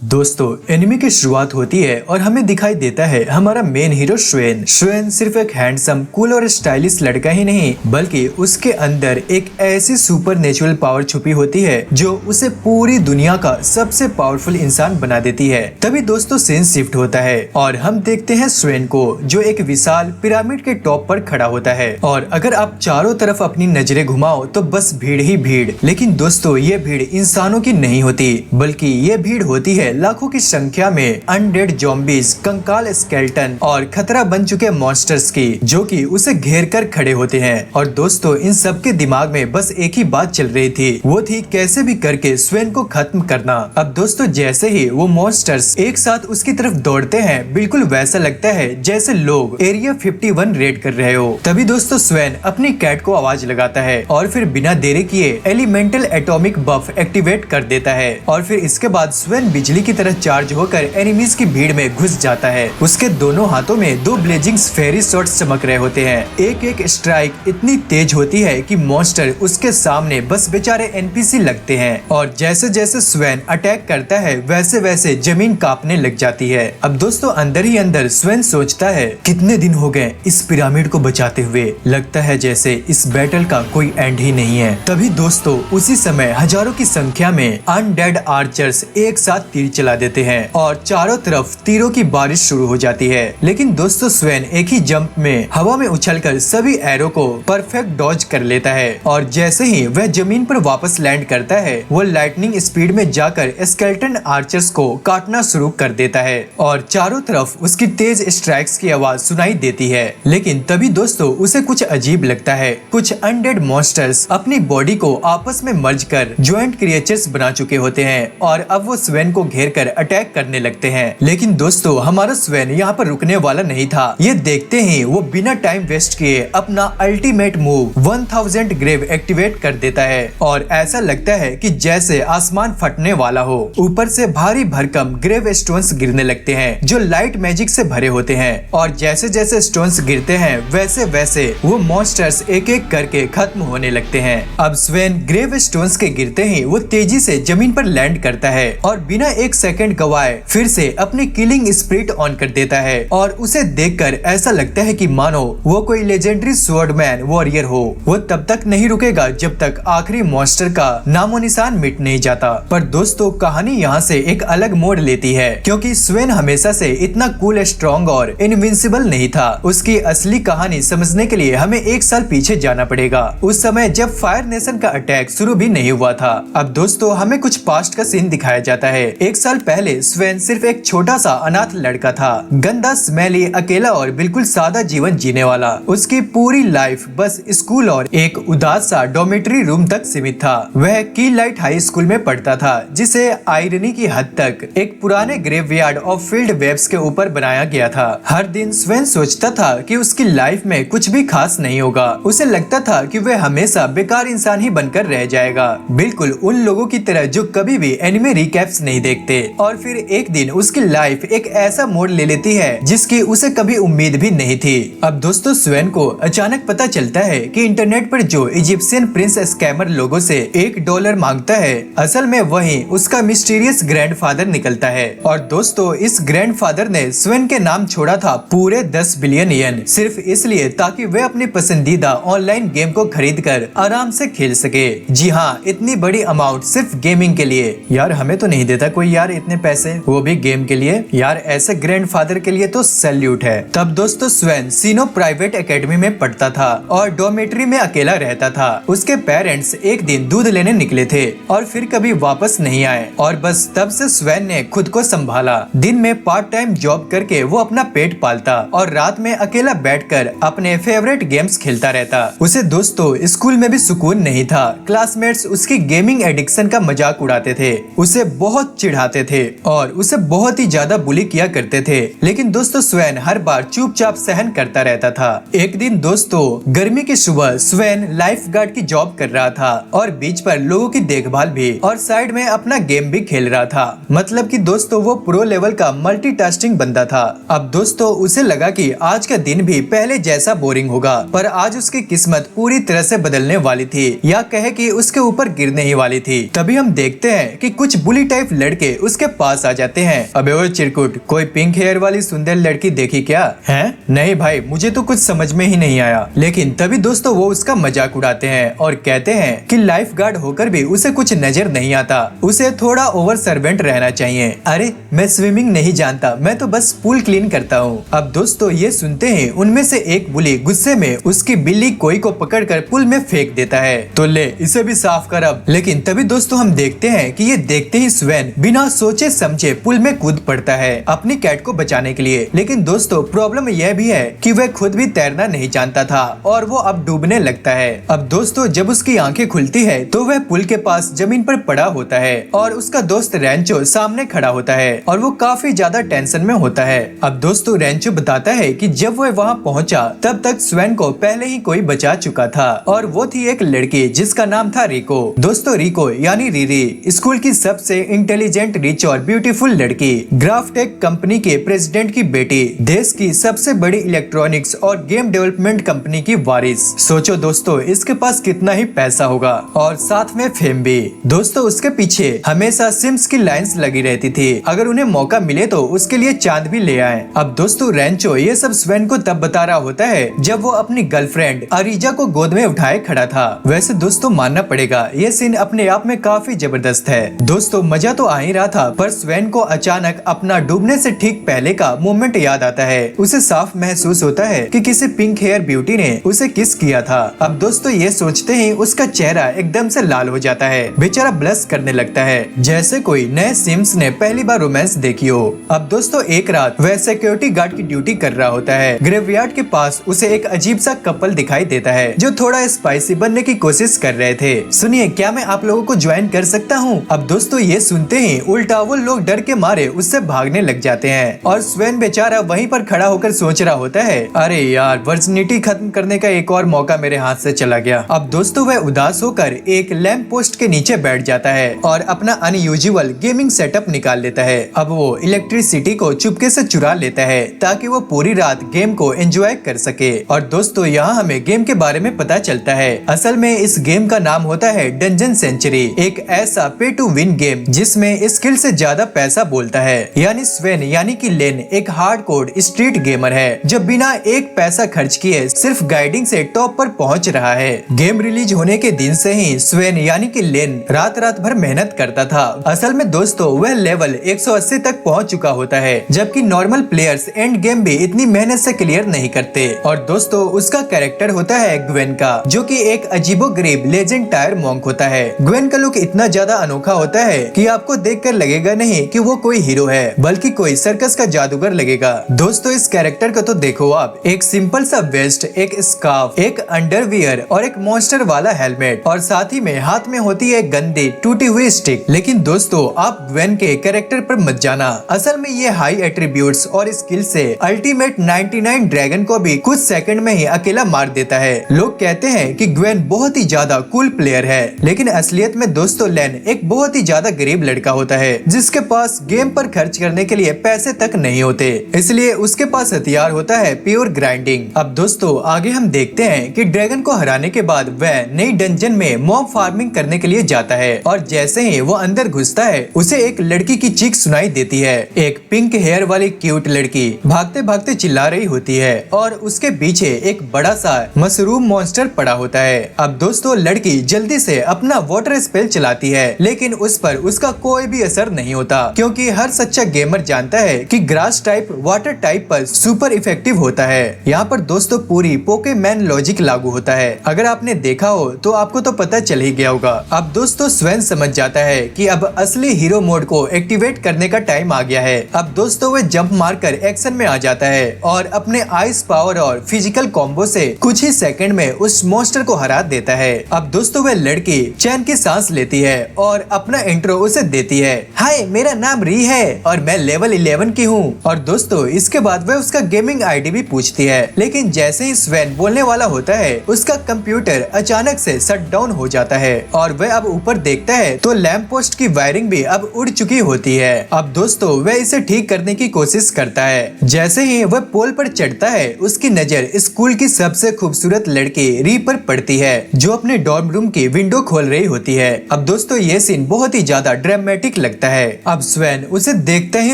दोस्तों एनिमे की शुरुआत होती है और हमें दिखाई देता है हमारा मेन हीरो श्वेन। श्वेन सिर्फ एक हैंडसम, कूल और स्टाइलिश लड़का ही नहीं बल्कि उसके अंदर एक ऐसी सुपर नेचुरल पावर छुपी होती है जो उसे पूरी दुनिया का सबसे पावरफुल इंसान बना देती है। तभी दोस्तों सीन शिफ्ट होता है और हम देखते हैं श्वेन को जो एक विशाल पिरामिड के टॉप पर खड़ा होता है और अगर आप चारों तरफ अपनी नजरें घुमाओ तो बस भीड़ ही भीड़। लेकिन दोस्तों ये भीड़ इंसानों की नहीं होती बल्कि ये भीड़ होती है लाखों की संख्या में अनडेड ज़ॉम्बीज़, कंकाल स्केलेटन और खतरा बन चुके मॉन्स्टर्स की जो कि उसे घेर कर खड़े होते हैं। और दोस्तों इन सब के दिमाग में बस एक ही बात चल रही थी, वो थी कैसे भी करके स्वेन को खत्म करना। अब दोस्तों जैसे ही वो मॉन्स्टर्स एक साथ उसकी तरफ दौड़ते हैं बिल्कुल वैसा लगता है जैसे लोग एरिया 51 रेड कर रहे हो। तभी दोस्तों स्वेन अपनी कैट को आवाज लगाता है और फिर बिना देरी किए एलिमेंटल एटॉमिक बफ एक्टिवेट कर देता है और फिर इसके बाद स्वेन बिजली की तरह चार्ज होकर एनिमीज की भीड़ में घुस जाता है। उसके दोनों हाथों में दो ब्लेजिंग फेरी शॉट्स चमक रहे होते हैं। एक एक स्ट्राइक इतनी तेज होती है कि मॉन्स्टर उसके सामने बस बेचारे एनपीसी लगते हैं और जैसे जैसे स्वेन अटैक करता है वैसे वैसे जमीन कांपने लग जाती है। अब दोस्तों अंदर ही अंदर स्वेन सोचता है कितने दिन हो गए इस पिरामिड को बचाते हुए, लगता है जैसे इस बैटल का कोई एंड ही नहीं है। तभी दोस्तों उसी समय हजारों की संख्या में अनडेड आर्चर्स एक साथ तीर चला देते हैं और चारों तरफ तीरों की बारिश शुरू हो जाती है। लेकिन दोस्तों स्वेन एक ही जंप में हवा में उछलकर सभी एरो को परफेक्ट डॉज कर लेता है और जैसे ही वह जमीन पर वापस लैंड करता है वो लाइटनिंग स्पीड में जाकर स्केलेटन आर्चर्स को काटना शुरू कर देता है और चारों तरफ उसकी तेज स्ट्राइक्स की आवाज सुनाई देती है। लेकिन तभी दोस्तों उसे कुछ अजीब लगता है, कुछ अनडेड मॉन्स्टर्स अपनी बॉडी को आपस में मर्ज कर ज्वाइंट क्रिएचर्स बना चुके होते हैं और अब वो स्वेन को घेर कर अटैक करने लगते हैं। लेकिन दोस्तों हमारा स्वेन यहाँ पर रुकने वाला नहीं था। ये देखते ही वो बिना टाइम वेस्ट किए अपना अल्टीमेट मूव 1000 ग्रेव एक्टिवेट कर देता है और ऐसा लगता है कि जैसे आसमान फटने वाला हो। ऊपर से भारी भरकम ग्रेव स्टोन्स गिरने लगते हैं जो लाइट मैजिक से भरे होते हैं और जैसे जैसे स्टोन्स गिरते हैं वैसे वैसे वो मॉन्स्टर्स एक एक करके खत्म होने लगते हैं। अब स्वेन ग्रेव स्टोन्स के गिरते ही वो तेजी से जमीन पर लैंड करता है और बिना एक सेकंड गवाए फिर से अपनी किलिंग स्पिरिट ऑन कर देता है और उसे देखकर ऐसा लगता है कि मानो वो कोई लेजेंडरी स्वॉर्डमैन वॉरियर हो। वो तब तक नहीं रुकेगा जब तक आखिरी मॉन्स्टर का नामो निशान मिट नहीं जाता। पर दोस्तों कहानी यहाँ से एक अलग मोड़ लेती है क्योंकि स्वेन हमेशा से इतना कूल, स्ट्रॉन्ग और इनविंसिबल नहीं था। उसकी असली कहानी समझने के लिए हमें एक साल पीछे जाना पड़ेगा, उस समय जब फायर नेशन का अटैक शुरू भी नहीं हुआ था। अब दोस्तों हमें कुछ पास्ट का सीन दिखाया जाता है। एक साल पहले स्वेन सिर्फ एक छोटा सा अनाथ लड़का था, गंदा, स्मेली, अकेला और बिल्कुल सादा जीवन जीने वाला। उसकी पूरी लाइफ बस स्कूल और एक उदास सा डॉर्मेटरी रूम तक सीमित था। वह की लाइट हाई स्कूल में पढ़ता था जिसे आयरनी की हद तक एक पुराने ग्रेवयार्ड ऑफ फील्ड वेब्स के ऊपर बनाया गया था। हर दिन स्वेन सोचता था कि उसकी लाइफ में कुछ भी खास नहीं होगा। उसे लगता था कि वह हमेशा बेकार इंसान ही बनकर रह जाएगा, बिल्कुल उन लोगों की तरह जो कभी भी एनिमे रिकैप्स नहीं देखते। और फिर एक दिन उसकी लाइफ एक ऐसा मोड़ ले लेती है जिसकी उसे कभी उम्मीद भी नहीं थी। अब दोस्तों स्वेन को अचानक पता चलता है कि इंटरनेट पर जो इजिप्शियन प्रिंस स्कैमर लोगों से $1 मांगता है असल में वही उसका मिस्टीरियस ग्रैंडफादर निकलता है। और दोस्तों इस ग्रैंडफादर ने स्वेन के नाम छोड़ा था पूरे 10 बिलियन येन, सिर्फ इसलिए ताकि वे अपनी पसंदीदा ऑनलाइन गेम को खरीद कर आराम से खेल सके। जी हाँ, इतनी बड़ी अमाउंट सिर्फ गेमिंग के लिए। यार हमें तो नहीं देता कोई यार इतने पैसे, वो भी गेम के लिए। यार ऐसे ग्रैंडफादर के लिए तो सैल्यूट है। तब दोस्तों स्वेन सीनो प्राइवेट एकेडमी में पढ़ता था और डॉर्मेटरी में अकेला रहता था। उसके पेरेंट्स एक दिन दूध लेने निकले थे और फिर कभी वापस नहीं आए और बस तब से स्वेन ने खुद को संभाला। दिन में पार्ट टाइम जॉब करके वो अपना पेट पालता और रात में अकेला बैठकर अपने फेवरेट गेम्स खेलता रहता। उसे दोस्तों स्कूल में भी सुकून नहीं था। क्लासमेट्स उसकी गेमिंग एडिक्शन का मजाक उड़ाते थे, उसे बहुत चिढ़ाते थे और उसे बहुत ही ज्यादा बुली किया करते थे। लेकिन दोस्तों स्वेन हर बार चुपचाप सहन करता रहता था। एक दिन दोस्तों गर्मी की सुबह स्वेन लाइफ गार्ड की जॉब कर रहा था और बीच पर लोगों की देखभाल भी और साइड में अपना गेम भी खेल रहा था। मतलब कि दोस्तों वो प्रो लेवल का मल्टीटास्किंग बंदा था। अब दोस्तों उसे लगा कि आज का दिन भी पहले जैसा बोरिंग होगा, पर आज उसकी किस्मत पूरी तरह से बदलने वाली थी या कहे कि उसके ऊपर गिरने ही वाली थी। तभी हम देखते हैं कि कुछ बुली टाइप लड़के के उसके पास आ जाते हैं। अबे वो चिरकुट, कोई पिंक हेयर वाली सुंदर लड़की देखी क्या है? नहीं भाई, मुझे तो कुछ समझ में ही नहीं आया। लेकिन तभी दोस्तों वो उसका मजाक उड़ाते हैं और कहते हैं कि लाइफ गार्ड होकर भी उसे कुछ नजर नहीं आता, उसे थोड़ा ओवर सर्वेंट रहना चाहिए। अरे मैं स्विमिंग नहीं जानता, मैं तो बस पूल क्लीन करता हूँ। अब दोस्तों ये सुनते ही उनमें से एक बुली गुस्से में उसकी बिल्ली कोई को पकड़कर पुल में फेंक देता है। तो ले इसे भी साफ कर अब। लेकिन तभी दोस्तों हम देखते हैं कि ये देखते ही स्वेन बिना सोचे समझे पुल में कूद पड़ता है अपनी कैट को बचाने के लिए। लेकिन दोस्तों प्रॉब्लम यह भी है कि वह खुद भी तैरना नहीं जानता था और वो अब डूबने लगता है। अब दोस्तों जब उसकी आंखें खुलती है तो वह पुल के पास जमीन पर पड़ा होता है और उसका दोस्त रेंचो सामने खड़ा होता है और वो काफी ज्यादा टेंशन में होता है। अब दोस्तों रेंचो बताता है कि जब वह वहाँ पहुँचा तब तक स्वेन को पहले ही कोई बचा चुका था और वो थी एक लड़की जिसका नाम था रिको। दोस्तों रिको यानी रीरी स्कूल की सबसे इंटेलिजेंट, रिच और ब्यूटीफुल लड़की, ग्राफटेक कंपनी के प्रेसिडेंट की बेटी, देश की सबसे बड़ी इलेक्ट्रॉनिक्स और गेम डेवलपमेंट कंपनी की वारिस। सोचो दोस्तों इसके पास कितना ही पैसा होगा और साथ में फेम भी। दोस्तों उसके पीछे हमेशा सिम्स की लाइंस लगी रहती थी, अगर उन्हें मौका मिले तो उसके लिए चांद भी ले आए। अब दोस्तों रेंचो ये सब स्वेन को तब बता रहा होता है जब वो अपनी गर्लफ्रेंड अरीजा को गोद में उठाए खड़ा था। वैसे दोस्तों मानना पड़ेगा ये सीन अपने आप में काफी जबरदस्त है। दोस्तों मजा तो आ ही रहा था, पर स्वेन को अचानक अपना डूबने से ठीक पहले का मोमेंट याद आता है। उसे साफ महसूस होता है कि किसी पिंक हेयर ब्यूटी ने उसे किस किया था। अब दोस्तों ये सोचते ही उसका चेहरा एकदम से लाल हो जाता है, बेचारा ब्लश करने लगता है जैसे कोई नए सिम्स ने पहली बार रोमांस देखी हो। अब दोस्तों एक रात वह सिक्योरिटी गार्ड की ड्यूटी कर रहा होता है। ग्रेवयार्ड के पास उसे एक अजीब सा कपल दिखाई देता है जो थोड़ा स्पाइसी बनने की कोशिश कर रहे थे। सुनिए क्या मैं आप लोगों को ज्वाइन कर सकता हूँ? अब दोस्तों ये सुनते ही उल्टा वो लोग डर के मारे उससे भागने लग जाते हैं और स्वेन बेचारा वहीं पर खड़ा होकर सोच रहा होता है, अरे यार वर्जिनिटी खत्म करने का एक और मौका मेरे हाथ से चला गया। अब दोस्तों वह उदास होकर एक लैंप पोस्ट के नीचे बैठ जाता है और अपना अनयूजुअल गेमिंग सेटअप निकाल लेता है। अब वो इलेक्ट्रिसिटी को चुपके से चुरा लेता है ताकि वो पूरी रात गेम को एंजॉय कर सके। और दोस्तों यहाँ हमें गेम के बारे में पता चलता है, असल में इस गेम का नाम होता है डंजन सेंचुरी, एक ऐसा पे टू विन गेम जिसमें स्किल से ज्यादा पैसा बोलता है। यानी स्वेन यानी कि लेन एक हार्डकोर स्ट्रीट गेमर है जो बिना एक पैसा खर्च किए सिर्फ गाइडिंग से टॉप पर पहुंच रहा है। गेम रिलीज होने के दिन से ही स्वेन यानी कि लेन रात रात भर मेहनत करता था। असल में दोस्तों वह लेवल 180 तक पहुंच चुका होता है, जबकि नॉर्मल प्लेयर्स एंड गेम भी इतनी मेहनत से क्लियर नहीं करते। और दोस्तों उसका कैरेक्टर होता है ग्वेन का, जो कि एक अजीबोगरीब लेजेंड टायर मॉन्क होता है। ग्वेन का लुक इतना ज्यादा अनोखा होता है कि आपको देखकर लगेगा नहीं कि वो कोई हीरो है, बल्कि कोई सर्कस का जादूगर लगेगा। दोस्तों इस कैरेक्टर को तो देखो आप, एक सिंपल सा वेस्ट, एक स्कार्फ, एक अंडरवियर और एक मॉन्स्टर वाला हेलमेट और साथ ही में हाथ में होती है गंदी टूटी हुई स्टिक। लेकिन दोस्तों आप ग्वेन के कैरेक्टर पर मत जाना, असल में ये हाई एट्रीब्यूट्स और स्किल से अल्टीमेट 99 ड्रैगन को भी कुछ सेकंड में ही अकेला मार देता है। लोग कहते हैं कि ग्वेन बहुत ही ज्यादा कूल प्लेयर है, लेकिन असलियत में दोस्तों लेन एक बहुत ही ज्यादा गरीब लड़का होता है जिसके पास गेम पर खर्च करने के लिए पैसे तक नहीं होते, इसलिए उसके पास हथियार होता है प्योर ग्राइंडिंग। अब दोस्तों आगे हम देखते हैं कि ड्रैगन को हराने के बाद वह नई डंजन में मॉब फार्मिंग करने के लिए जाता है और जैसे ही वो अंदर घुसता है उसे एक लड़की की चीख सुनाई देती है। एक पिंक हेयर वाली क्यूट लड़की भागते भागते चिल्ला रही होती है और उसके पीछे एक बड़ा सा मशरूम मॉन्स्टर पड़ा होता है। अब दोस्तों लड़की जल्दी से अपना वाटर स्पेल चलाती है, लेकिन उस पर उसका कोई भी असर नहीं होता, क्योंकि हर सच्चा गेमर जानता है कि ग्रास टाइप वाटर टाइप पर सुपर इफेक्टिव होता है। यहाँ पर दोस्तों पूरी पोकेमैन लॉजिक लागू होता है, अगर आपने देखा हो तो आपको तो पता चल ही गया होगा। अब दोस्तों स्वेन समझ जाता है कि अब असली हीरो मोड को एक्टिवेट करने का टाइम आ गया है। अब दोस्तों वह जंप मारकर एक्शन में आ जाता है और अपने आइस पावर और फिजिकल कॉम्बो से कुछ ही सेकंड में उस मॉन्स्टर को हरा देता है। अब दोस्तों वह लड़की चैन की सांस लेती है और अपना इंट्रो उसे देती है, हाय मेरा नाम री है और मैं लेवल 11 की हूँ। और दोस्तों इसके बाद वह उसका गेमिंग आईडी भी पूछती है, लेकिन जैसे ही स्वेन बोलने वाला होता है उसका कंप्यूटर अचानक से शट डाउन हो जाता है और वह अब ऊपर देखता है तो लैंप पोस्ट की वायरिंग भी अब उड़ चुकी होती है। अब दोस्तों वह इसे ठीक करने की कोशिश करता है। जैसे ही वह पोल पर चढ़ता है उसकी नजर स्कूल की सबसे खूबसूरत लड़की री पर पड़ती है जो अपने डॉर्म रूम की विंडो खोल रही होती है। अब दोस्तों ये सीन बहुत ही ज्यादा ड्रामेटिक ठीक लगता है। अब स्वेन उसे देखता ही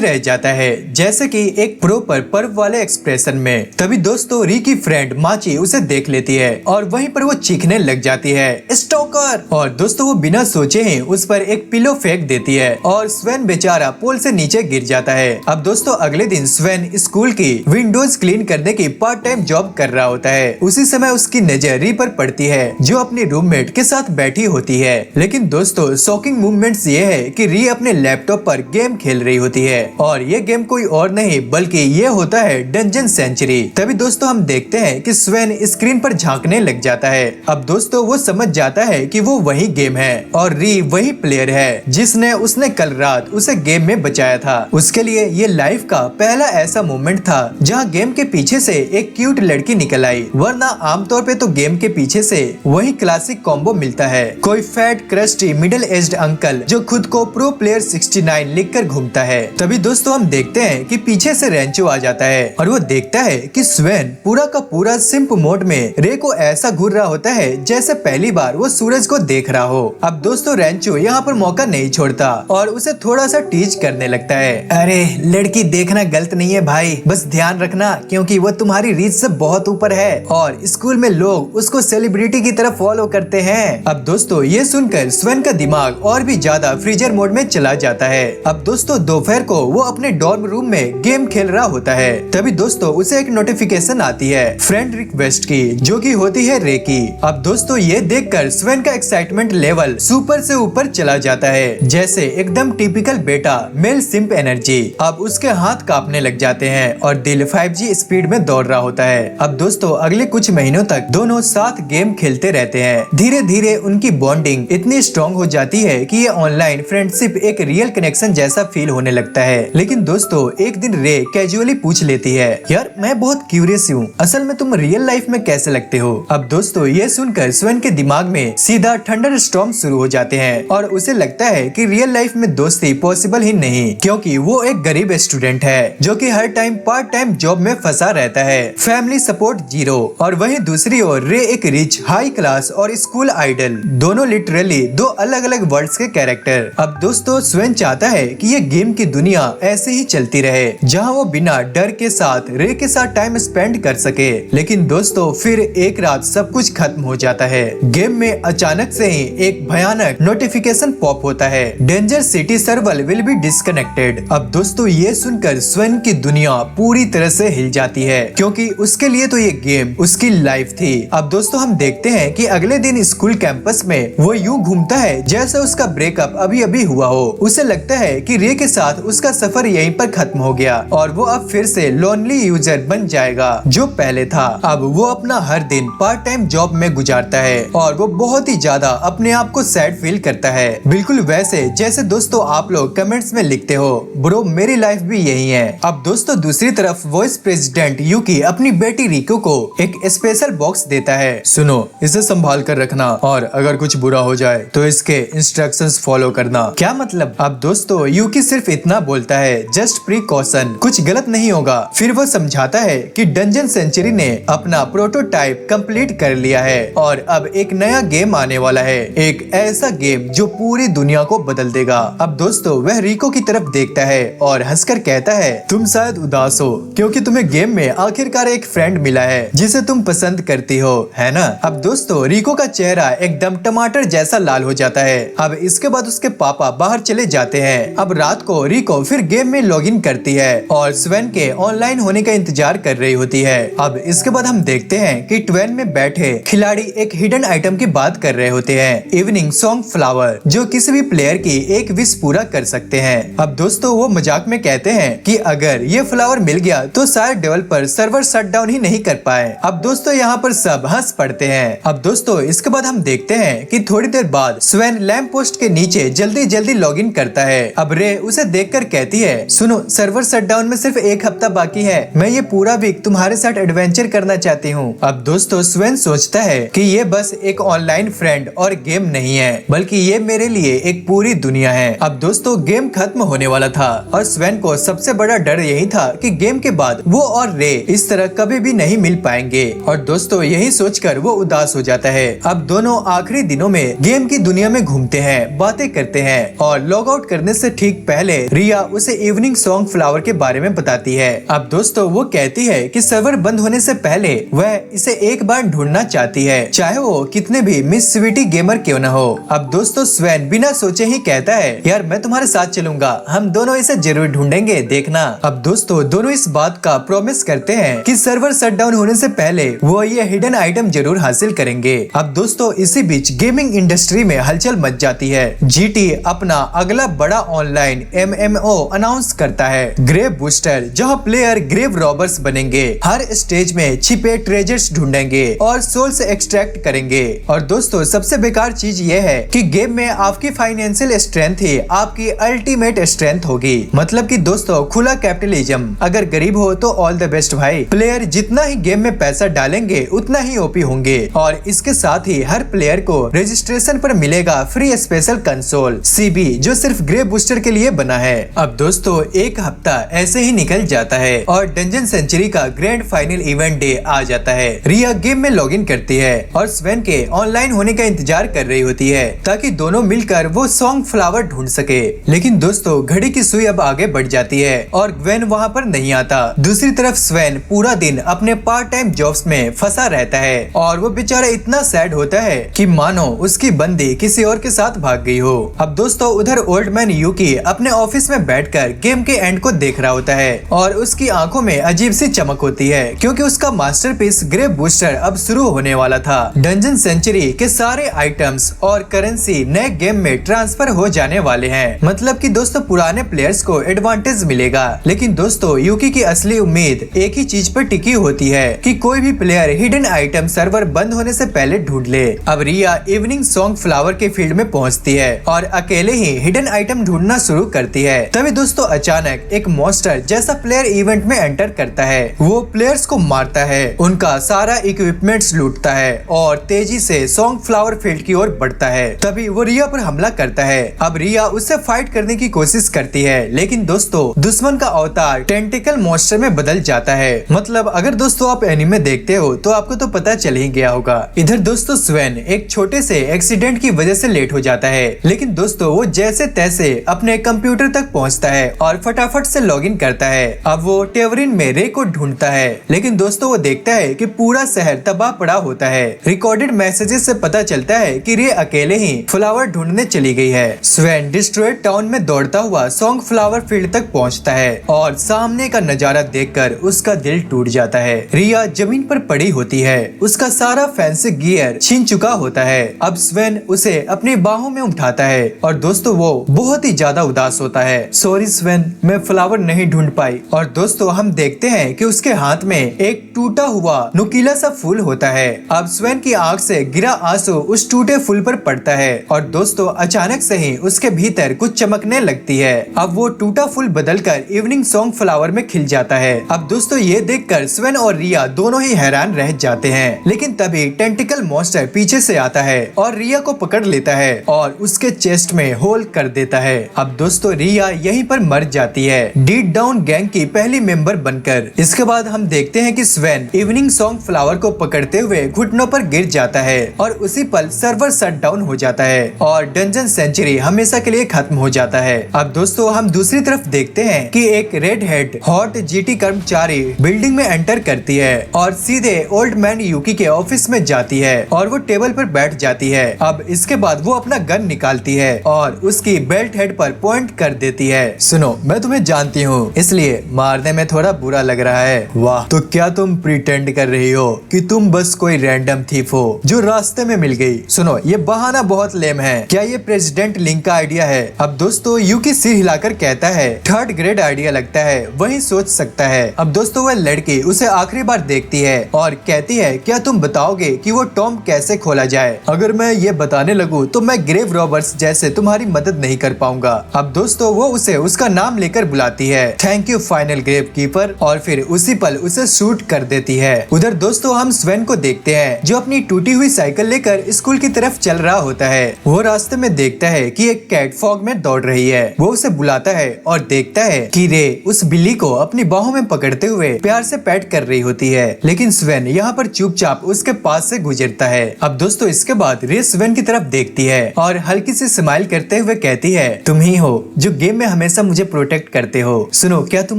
रह जाता है, जैसे कि एक प्रॉपर पर्व वाले एक्सप्रेशन में। तभी दोस्तों री की फ्रेंड माची उसे देख लेती है और वहीं पर वो चीखने लग जाती है, स्टॉकर। और दोस्तों वो बिना सोचे ही उस पर एक पिलो फेंक देती है और स्वेन बेचारा पोल से नीचे गिर जाता है। अब दोस्तों अगले दिन स्वेन स्कूल की विंडोज क्लीन करने की पार्ट टाइम जॉब कर रहा होता है। उसी समय उसकी नजर री पर पड़ती है, जो अपनी रूममेट के साथ बैठी होती है। लेकिन दोस्तों शॉकिंग मूवमेंट्स ये है कि री अपने लैपटॉप पर गेम खेल रही होती है और ये गेम कोई और नहीं बल्कि ये होता है डंजन सेंचुरी। तभी दोस्तों हम देखते हैं कि स्वेन स्क्रीन पर झांकने लग जाता है। अब दोस्तों वो समझ जाता है कि वो वही गेम है और री वही प्लेयर है जिसने उसने कल रात उसे गेम में बचाया था। उसके लिए ये लाइफ का पहला ऐसा मोमेंट था जहाँ गेम के पीछे से एक क्यूट लड़की निकल आई, वरना आमतौर पे तो गेम के पीछे से वही क्लासिक कॉम्बो मिलता है, कोई fat crusty middle aged uncle जो खुद को प्रो प्लेयर 69 लिखकर घूमता है। तभी दोस्तों हम देखते हैं कि पीछे से रेंचो आ जाता है और वो देखता है कि स्वेन पूरा का पूरा सिंप मोड में रे को ऐसा घूर रहा होता है जैसे पहली बार वो सूरज को देख रहा हो। अब दोस्तों रेंचो यहाँ पर मौका नहीं छोड़ता और उसे थोड़ा सा टीज करने लगता है, अरे लड़की देखना गलत नहीं है भाई, बस ध्यान रखना क्योंकि वो तुम्हारी रीच से बहुत ऊपर है और स्कूल में लोग उसको सेलिब्रिटी की तरफ फॉलो करते हैं। अब दोस्तों ये सुनकर स्वेन का दिमाग और भी ज्यादा फ्रीजर मोड में चला जाता है। अब दोस्तों दोपहर को वो अपने डॉर्म रूम में गेम खेल रहा होता है। तभी दोस्तों उसे एक नोटिफिकेशन आती है फ्रेंड रिक्वेस्ट की, जो कि होती है रे की। अब दोस्तों ये देखकर स्वेन का एक्साइटमेंट लेवल सुपर से ऊपर चला जाता है, जैसे एकदम टिपिकल बेटा मेल सिंप एनर्जी। अब उसके हाथ कांपने लग जाते हैं और दिल 5G स्पीड में दौड़ रहा होता है। अब दोस्तों अगले कुछ महीनों तक दोनों साथ गेम खेलते रहते हैं। धीरे धीरे उनकी बॉन्डिंग इतनी स्ट्रॉन्ग हो जाती है कि ये ऑनलाइन फ्रेंडशिप एक रियल कनेक्शन जैसा फील होने लगता है। लेकिन दोस्तों एक दिन रे कैजुअली पूछ लेती है, यार मैं बहुत क्यूरियस हूँ, असल में तुम रियल लाइफ में कैसे लगते हो। अब दोस्तों ये सुनकर स्वेन के दिमाग में सीधा थंडर स्टॉर्म शुरू हो जाते हैं और उसे लगता है कि रियल लाइफ में दोस्ती पॉसिबल ही नहीं, क्योंकि वो एक गरीब स्टूडेंट है जो कि हर टाइम पार्ट टाइम जॉब में फंसा रहता है, फैमिली सपोर्ट जीरो। और वहीं दूसरी ओर रे एक रिच हाई क्लास और स्कूल आइडल, दोनों लिटरली दो अलग अलग वर्ल्ड्स के कैरेक्टर। अब दोस्तों स्वेन चाहता है कि ये गेम की दुनिया ऐसे ही चलती रहे, जहां वो बिना डर के साथ रे के साथ टाइम स्पेंड कर सके। लेकिन दोस्तों फिर एक रात सब कुछ खत्म हो जाता है। गेम में अचानक से ही एक भयानक नोटिफिकेशन पॉप होता है, danger city server will be disconnected. अब दोस्तों ये सुनकर स्वेन की दुनिया पूरी तरह से हिल जाती है, क्योंकि उसके लिए तो ये गेम उसकी लाइफ थी। अब दोस्तों हम देखते हैं कि अगले दिन स्कूल कैंपस में वो यूं घूमता है जैसे उसका ब्रेकअप अभी अभी हुआ हो। उसे लगता है कि रे के साथ उसका सफर यहीं पर खत्म हो गया और वो अब फिर से लोनली यूजर बन जाएगा जो पहले था। अब वो अपना हर दिन पार्ट टाइम जॉब में गुजारता है और वो बहुत ही ज्यादा अपने आप को सैड फील करता है, बिल्कुल वैसे जैसे दोस्तों आप लोग कमेंट्स में लिखते हो, ब्रो मेरी लाइफ भी यही है। अब दोस्तों दूसरी तरफ वाइस प्रेसिडेंट यूकी अपनी बेटी रिको को एक स्पेशल बॉक्स देता है, सुनो इसे संभाल कर रखना और अगर कुछ बुरा हो जाए तो इसके इंस्ट्रक्शंस फॉलो करना। क्या मतलब? अब दोस्तों यूकी सिर्फ इतना बोलता है, जस्ट प्रिकॉशन, कुछ गलत नहीं होगा। फिर वो समझाता है कि डंजन सेंचुरी ने अपना प्रोटोटाइप कंप्लीट कर लिया है और अब एक नया गेम आने वाला है, एक ऐसा गेम जो पूरी दुनिया को बदल देगा। अब दोस्तों वह रिको की तरफ देखता है और हंसकर कहता है, तुम शायद उदास हो क्योंकि तुम्हें गेम में आखिरकार एक फ्रेंड मिला है जिसे तुम पसंद करती हो, है ना? अब दोस्तों रिको का चेहरा एकदम टमाटर जैसा लाल हो जाता है। अब इसके बाद उसके पापा बाहर चले जाते हैं। अब रात को रिको फिर गेम में लॉगिन करती है और स्वेन के ऑनलाइन होने का इंतजार कर रही होती है। अब इसके बाद हम देखते हैं कि ट्वेन में बैठे खिलाड़ी एक हिडन आइटम की बात कर रहे होते हैं, इवनिंग सॉन्ग फ्लावर, जो किसी भी प्लेयर की एक विश पूरा कर सकते हैं। अब दोस्तों वो मजाक में कहते हैं कि अगर ये फ्लावर मिल गया तो शायद डेवलपर सर्वर शट डाउन ही नहीं कर पाए। अब दोस्तों यहाँ पर सब हंस पड़ते हैं। अब दोस्तों इसके बाद हम देखते हैं कि थोड़ी देर बाद स्वेन लैंप पोस्ट के नीचे जल्दी जल्दी लॉगिन करता है। अब रे उसे देखकर कहती है, सुनो सर्वर शट डाउन में सिर्फ एक हफ्ता बाकी है, मैं ये पूरा वीक तुम्हारे साथ एडवेंचर करना चाहती हूँ। अब दोस्तों स्वेन सोचता है कि ये बस एक ऑनलाइन फ्रेंड और गेम नहीं है, बल्कि ये मेरे लिए एक पूरी दुनिया है। अब दोस्तों गेम खत्म होने वाला था और स्वेन को सबसे बड़ा डर यही था कि गेम के बाद वो और रे इस तरह कभी भी नहीं मिल पाएंगे और दोस्तों यही सोचकर वो उदास हो जाता है। अब दोनों आखिरी दिनों में गेम की दुनिया में घूमते हैं, बातें करते हैं और और लॉग आउट करने से ठीक पहले रिया उसे इवनिंग सॉन्ग फ्लावर के बारे में बताती है। अब दोस्तों वो कहती है कि सर्वर बंद होने से पहले वह इसे एक बार ढूंढना चाहती है, चाहे वो कितने भी मिस स्वीटी गेमर क्यों न हो। अब दोस्तों स्वेन बिना सोचे ही कहता है, यार मैं तुम्हारे साथ चलूंगा, हम दोनों इसे जरूर ढूंढेंगे, देखना। अब दोस्तों दोनों इस बात का प्रॉमिस करते हैं कि सर्वर शट डाउन होने से पहले वो ये हिडन आइटम जरूर हासिल करेंगे। अब दोस्तों इसी बीच गेमिंग इंडस्ट्री में हलचल मच जाती है। जीटी अपना अगला बड़ा ऑनलाइन MMO अनाउंस करता है, ग्रेव बूस्टर, जहां प्लेयर ग्रेव रॉबर्स बनेंगे, हर स्टेज में छिपे ट्रेजर्स ढूंढेंगे और सोल्स एक्सट्रैक्ट करेंगे। और दोस्तों सबसे बेकार चीज ये है कि गेम में आपकी फाइनेंशियल स्ट्रेंथ ही आपकी अल्टीमेट स्ट्रेंथ होगी। मतलब कि दोस्तों खुला कैपिटलिज्म, अगर गरीब हो तो ऑल द बेस्ट भाई। प्लेयर जितना ही गेम में पैसा डालेंगे उतना ही ओपी होंगे और इसके साथ ही हर प्लेयर को रजिस्ट्रेशन पर मिलेगा फ्री स्पेशल कंसोल CB जो सिर्फ ग्रेव बूस्टर के लिए बना है। अब दोस्तों एक हफ्ता ऐसे ही निकल जाता है और डंजन सेंचुरी का ग्रैंड फाइनल इवेंट डे आ जाता है। रिया गेम में लॉगिन करती है और स्वेन के ऑनलाइन होने का इंतजार कर रही होती है ताकि दोनों मिलकर वो सॉन्ग फ्लावर ढूंढ सके। लेकिन दोस्तों घड़ी की सुई अब आगे बढ़ जाती है और ग्वेन वहाँ पर नहीं आता। दूसरी तरफ स्वेन पूरा दिन अपने पार्ट टाइम जॉब्स में फंसा रहता है और वो बेचारा इतना सैड होता है कि मानो उसकी बंदी किसी और के साथ भाग गई हो। अब दोस्तों उधर ओल्ड मैन यूकी अपने ऑफिस में बैठकर गेम के एंड को देख रहा होता है और उसकी आंखों में अजीब सी चमक होती है क्योंकि उसका मास्टरपीस ग्रेव बूस्टर अब शुरू होने वाला था। डंजन सेंचुरी के सारे आइटम्स और करेंसी नए गेम में ट्रांसफर हो जाने वाले हैं। मतलब कि दोस्तों पुराने प्लेयर्स को एडवांटेज मिलेगा। लेकिन दोस्तों यूकी की असली उम्मीद एक ही चीज पर टिकी होती है कि कोई भी प्लेयर हिडन आइटम सर्वर बंद होने से पहले ढूंढ ले। अब रिया इवनिंग सॉन्ग फ्लावर के फील्ड में पहुंचती है और अकेले ही हिडन आइटम ढूंढना शुरू करती है। तभी दोस्तों अचानक एक मॉन्स्टर जैसा प्लेयर इवेंट में एंटर करता है। वो प्लेयर्स को मारता है, उनका सारा इक्विपमेंट्स लूटता है और तेजी से सॉन्ग फ्लावर फील्ड की ओर बढ़ता है। तभी वो रिया पर हमला करता है। अब रिया उससे फाइट करने की कोशिश करती है लेकिन दोस्तों दुश्मन का अवतार टेंटिकल मॉन्स्टर में बदल जाता है। मतलब अगर दोस्तों आप एनिमे देखते हो तो आपको तो पता चल ही गया होगा। इधर दोस्तों स्वेन एक छोटे से एक्सीडेंट की वजह से लेट हो जाता है लेकिन दोस्तों वो जैसे तैसे अपने कंप्यूटर तक पहुंचता है और फटाफट से लॉगिन करता है। अब वो टेवरिन में रे को ढूंढता है लेकिन दोस्तों वो देखता है कि पूरा शहर तबाह पड़ा होता है। रिकॉर्डेड मैसेजेस से पता चलता है कि रे अकेले ही फ्लावर ढूंढने चली गई है। स्वेन डिस्ट्रॉयड टाउन में दौड़ता हुआ सॉन्ग फ्लावर फील्ड तक पहुंचता है और सामने का नजारा देखकर उसका दिल टूट जाता है। रिया जमीन पर पड़ी होती है, उसका सारा फैंसी गियर छीन चुका होता है। अब स्वेन उसे अपनी बाहों में उठाता है और दोस्तों वो बहुत ही ज्यादा उदास होता है। सॉरी स्वेन, मैं फ्लावर नहीं ढूंढ पाई। और दोस्तों हम देखते हैं कि उसके हाथ में एक टूटा हुआ नुकीला सा फूल होता है। अब स्वेन की आंख से गिरा आंसू उस टूटे फूल पर पड़ता है और दोस्तों अचानक से ही उसके भीतर कुछ चमकने लगती है। अब वो टूटा फूल बदलकर इवनिंग सॉन्ग फ्लावर में खिल जाता है। अब दोस्तों ये देखकर स्वेन और रिया दोनों ही हैरान रह जाते हैं। लेकिन तभी टेंटिकल मॉन्स्टर पीछे से आता है और रिया को पकड़ लेता है और उसके चेस्ट में होल कर देता है। अब दोस्तों रिया यहीं पर मर जाती है, डीप डाउन गैंग की पहली मेंबर बनकर। इसके बाद हम देखते हैं कि स्वेन इवनिंग सॉन्ग फ्लावर को पकड़ते हुए घुटनों पर गिर जाता है और उसी पल सर्वर शट डाउन हो जाता है और डंजन सेंचुरी हमेशा के लिए खत्म हो जाता है। अब दोस्तों हम दूसरी तरफ देखते हैं कि एक रेड हेड हॉट जीटी कर्मचारी बिल्डिंग में एंटर करती है और सीधे ओल्ड मैन यूकी के ऑफिस में जाती है और वो टेबल पर बैठ जाती है। अब इसके बाद वो अपना गन निकालती है और उसकी बेल्ट हेड पर पॉइंट कर देती है। सुनो, मैं तुम्हें जानती हूँ इसलिए मारने में थोड़ा बुरा लग रहा है। वाह, तो क्या तुम प्रिटेंड कर रही हो कि तुम बस कोई रैंडम थीफ हो जो रास्ते में मिल गई? सुनो, ये बहाना बहुत लेम है। क्या ये प्रेसिडेंट लिंक का आइडिया है? अब दोस्तों यूकी सिर हिलाकर कहता है, थर्ड ग्रेड आइडिया लगता है, वही सोच सकता है। अब दोस्तों वह लड़की उसे आखिरी बार देखती है और कहती है, क्या तुम बताओगे कि वो टॉम कैसे खोला जाए? अगर मैं ये बताने लगूं तो मैं ग्रेव रॉबर्स जैसे तुम्हारी मदद नहीं कर पाऊंगा। अब दोस्तों वो उसे उसका नाम लेकर बुलाती है, thank you final grave keeper, और फिर उसी पल उसे शूट कर देती है। उधर दोस्तों हम स्वेन को देखते हैं जो अपनी टूटी हुई साइकिल लेकर स्कूल की तरफ चल रहा होता है। वो रास्ते में देखता है कि एक कैट फॉग में दौड़ रही है। वो उसे बुलाता है और देखता है कि रे उस बिल्ली को अपनी बाहों में पकड़ते हुए प्यार से पैट कर रही होती है। लेकिन स्वेन यहाँ पर चुपचाप उसके पास से गुजरता है। अब दोस्तों इसके बाद रे स्वेन की तरफ देखती है और हल्की सी स्माइल करते हुए कहती है, तुम ही हो जो गेम में हमेशा मुझे प्रोटेक्ट करते हो। सुनो, क्या तुम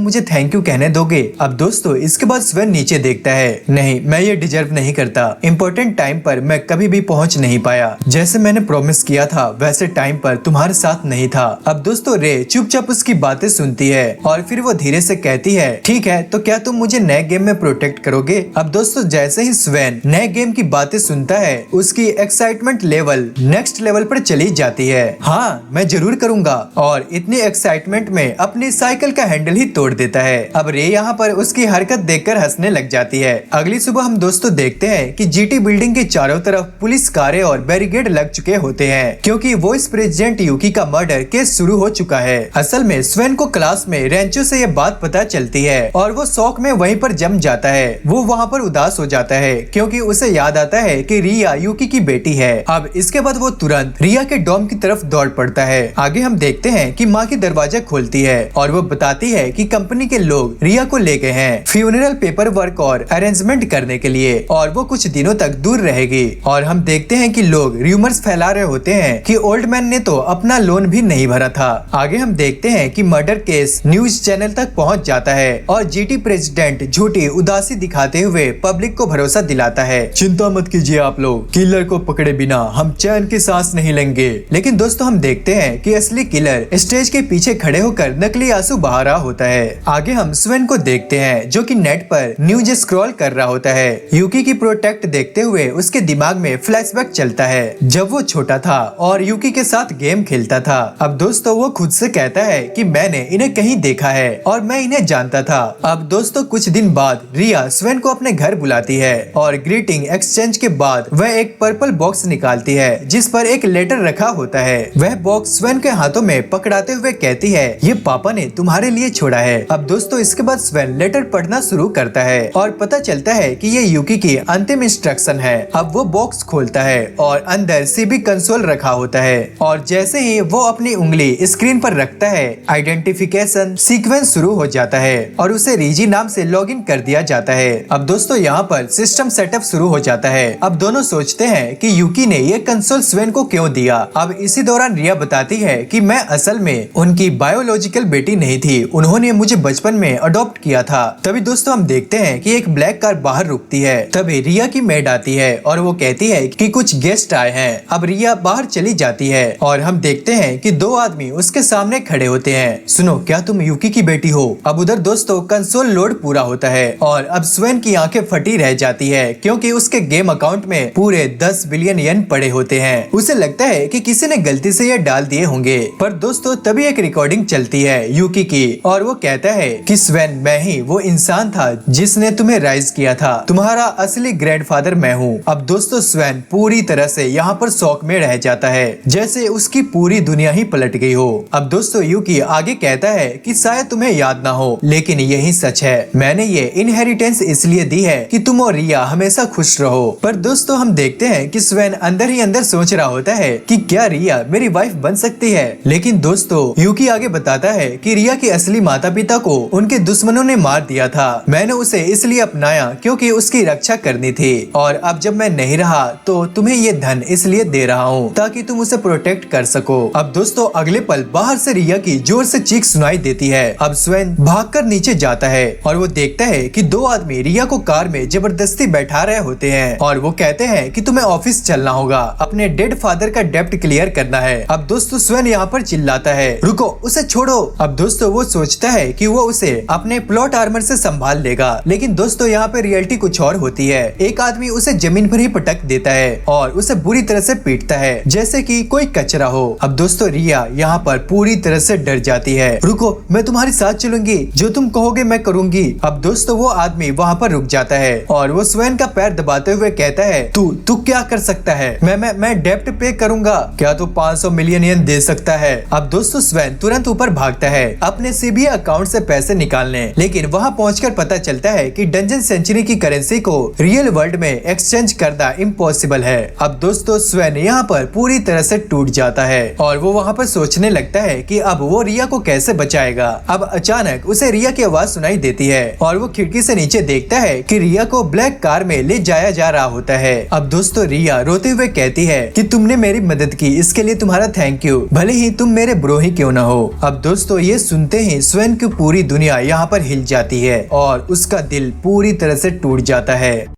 मुझे थैंक यू कहने दोगे? अब दोस्तों इसके बाद स्वेन नीचे देखता है, नहीं मैं ये डिजर्व नहीं करता। इम्पोर्टेंट टाइम पर मैं कभी भी पहुंच नहीं पाया। जैसे मैंने प्रॉमिस किया था वैसे टाइम पर तुम्हारे साथ नहीं था। अब दोस्तों रे चुपचाप उसकी बातें सुनती है और फिर वो धीरे से कहती है, ठीक है तो क्या तुम मुझे नए गेम में प्रोटेक्ट करोगे? अब दोस्तों जैसे ही स्वेन नए गेम की बातें सुनता है उसकी एक्साइटमेंट लेवल नेक्स्ट लेवल पर चली जाती है। हाँ मैं जरूर करूंगा। और इतनी एक्साइटमेंट में अपनी साइकिल का हैंडल ही तोड़ देता है। अब रे यहाँ पर उसकी हरकत देखकर हंसने लग जाती है। अगली सुबह हम दोस्तों देखते हैं कि जीटी बिल्डिंग के चारों तरफ पुलिस कारें और बैरिकेड लग चुके होते हैं क्योंकि वाइस प्रेसिडेंट यूकी का मर्डर केस शुरू हो चुका है। असल में स्वेन को क्लास में रेंचो से ये बात पता चलती है और वो शौक में वहीं पर जम जाता है। वो वहाँ पर उदास हो जाता है क्योंकि उसे याद आता है कि रिया यूकी की बेटी है। अब इसके बाद वो तुरंत रिया के डॉम की तरफ दौड़ पड़ता है। आगे हम देखते हैं कि माँ की दरवाजा खोलती है और वो बताती है कि कंपनी के लोग रिया को ले गए हैं फ्यूनरल पेपर वर्क और अरेंजमेंट करने के लिए और वो कुछ दिनों तक दूर रहेगी। और हम देखते हैं कि लोग रूमर्स फैला रहे होते हैं कि ओल्ड मैन ने तो अपना लोन भी नहीं भरा था। आगे हम देखते हैं कि मर्डर केस न्यूज चैनल तक पहुंच जाता है और जीटी प्रेसिडेंट झूठी उदासी दिखाते हुए पब्लिक को भरोसा दिलाता है, चिंता मत कीजिए आप लोग, किलर को पकड़े बिना हम चैन की सांस नहीं लेंगे। लेकिन दोस्तों हम देखते हैं कि असली किलर स्टेज के पीछे खड़े होकर नकली आंसू बहा रहा होता है। आगे हम स्वेन को देखते हैं जो कि नेट पर न्यूज स्क्रॉल कर रहा होता है। यूकी की प्रोटेक्ट देखते हुए उसके दिमाग में फ्लैशबैक चलता है जब वो छोटा था और यूकी के साथ गेम खेलता था। अब दोस्तों वो खुद से कहता है कि मैंने इन्हें कहीं देखा है और मैं इन्हें जानता था। अब दोस्तों कुछ दिन बाद रिया स्वेन को अपने घर बुलाती है और ग्रीटिंग एक्सचेंज के बाद वह एक पर्पल बॉक्स निकालती है जिस पर एक लेटर रखा होता है। वह बॉक्स स्वेन के हाथों में पकड़ाते हुए कहती है, ये पापा ने तुम्हारे लिए छोड़ा है। अब दोस्तों इसके बाद स्वेन लेटर पढ़ना शुरू करता है और पता चलता है कि ये यूकी की अंतिम इंस्ट्रक्शन है। अब वो बॉक्स खोलता है और अंदर सीबी कंसोल रखा होता है और जैसे ही वो अपनी उंगली स्क्रीन पर रखता है आइडेंटिफिकेशन सीक्वेंस शुरू हो जाता है और उसे रीजी नाम से लॉगिन कर दिया जाता है। अब दोस्तों यहाँ पर सिस्टम सेटअप शुरू हो जाता है। अब दोनों सोचते हैं कि यूकी ने ये कंसोल स्वेन को क्यों दिया। अब इसी दौरान रिया बताती है कि मैं असल में उनकी बायोलॉजिकल बेटी नहीं थी, उन्होंने मुझे बचपन में अडॉप्ट किया था। तभी दोस्तों हम देखते हैं कि एक ब्लैक कार बाहर रुकती है। तभी रिया की मेड आती है और वो कहती है कि कुछ गेस्ट आए हैं। अब रिया बाहर चली जाती है और हम देखते हैं कि दो आदमी उसके सामने खड़े होते हैं। सुनो, क्या तुम यूकी की बेटी हो? अब उधर दोस्तों कंसोल लोड पूरा होता है और अब स्वेन की आंखें फटी रह जाती है क्योंकि उसके गेम अकाउंट में पूरे 10 बिलियन येन पड़े होते हैं। उसे लगता है कि किसी ने गलती से ये डाल दिए होंगे। पर दोस्तों तभी एक रिकॉर्डिंग चलती है यूकी की और वो कहता है कि स्वेन, मैं ही वो इंसान था जिसने तुम्हें राइज किया था, तुम्हारा असली ग्रैंडफादर मैं हूँ। अब दोस्तों स्वेन पूरी तरह से यहाँ पर शॉक में रह जाता है जैसे उसकी पूरी दुनिया ही पलट गई हो। अब दोस्तों यूकी आगे कहता है कि शायद तुम्हें याद ना हो लेकिन यही सच है, मैंने ये इनहेरिटेंस इसलिए दी है कि तुम और रिया हमेशा खुश रहो। पर दोस्तों हम देखते हैं कि स्वेन अंदर ही अंदर सोच रहा होता है कि क्या रिया मेरी वाइफ बन सकती है। लेकिन दोस्तों यूकी आगे बताता है कि रिया के असली माता पिता को उनके दुश्मनों ने मार दिया था, मैंने उसे इसलिए अपनाया क्योंकि उसकी रक्षा करनी थी और अब जब मैं नहीं रहा तो तुम्हें ये धन इसलिए दे रहा हूँ ताकि तुम उसे प्रोटेक्ट कर सको। अब दोस्तों अगले पल बाहर से रिया की जोर से चीख सुनाई देती है। अब स्वेन भागकर नीचे जाता है और वो देखता है कि दो आदमी रिया को कार में जबरदस्ती बैठा रहे होते हैं और वो कहते हैं कि तुम्हें ऑफिस चलना होगा, अपने डेड फादर का डेब्ट क्लियर करना है। अब दोस्तों स्वेन यहाँ पर चिल्लाता है, रुको उसे छोड़ो। अब दोस्तों वो सोचता है कि वो उसे अपने प्लॉट आर्मर से संभाल लेगा लेकिन दोस्तों यहाँ पे रियलिटी कुछ और होती है। एक आदमी उसे जमीन पर ही पटक देता है और उसे बुरी तरह से पीटता है जैसे कि कोई कचरा हो। अब दोस्तों रिया यहाँ पर पूरी तरह से डर जाती है, रुको मैं तुम्हारे साथ चलूंगी, जो तुम कहोगे मैं करूंगी। अब दोस्तों वो आदमी वहाँ पर रुक जाता है और वो स्वेन का पैर दबाते हुए कहता है, तू क्या कर सकता है? मैं डेब्ट पे करूंगा, क्या तू 500 मिलियन येन दे सकता है? अब दोस्तों स्वेन तुरंत ऊपर भागता है अपने सीबीआई अकाउंट से पैसे निकालने, लेकिन वहाँ पहुंचकर पता चलता है कि डंजन सेंचुरी की करेंसी को रियल वर्ल्ड में एक्सचेंज करना इम्पॉसिबल है। अब दोस्तों स्वेन यहाँ पर पूरी तरह से टूट जाता है और वो वहाँ पर सोचने लगता है कि अब वो रिया को कैसे बचाएगा। अब अचानक उसे रिया की आवाज सुनाई देती है और वो खिड़की से नीचे देखता है कि रिया को ब्लैक कार में ले जाया जा रहा होता है। अब दोस्तों रिया रोते हुए कहती है कि तुमने मेरी मदद की, इसके लिए तुम्हारा तुम्हारा थैंक यू, भले ही तुम मेरे ब्रो ही क्यों ना हो। अब दोस्तों ये सुनते ही स्वेन की पूरी दुनिया यहाँ पर हिल जाती है और उसका दिल पूरी तरह से टूट जाता है।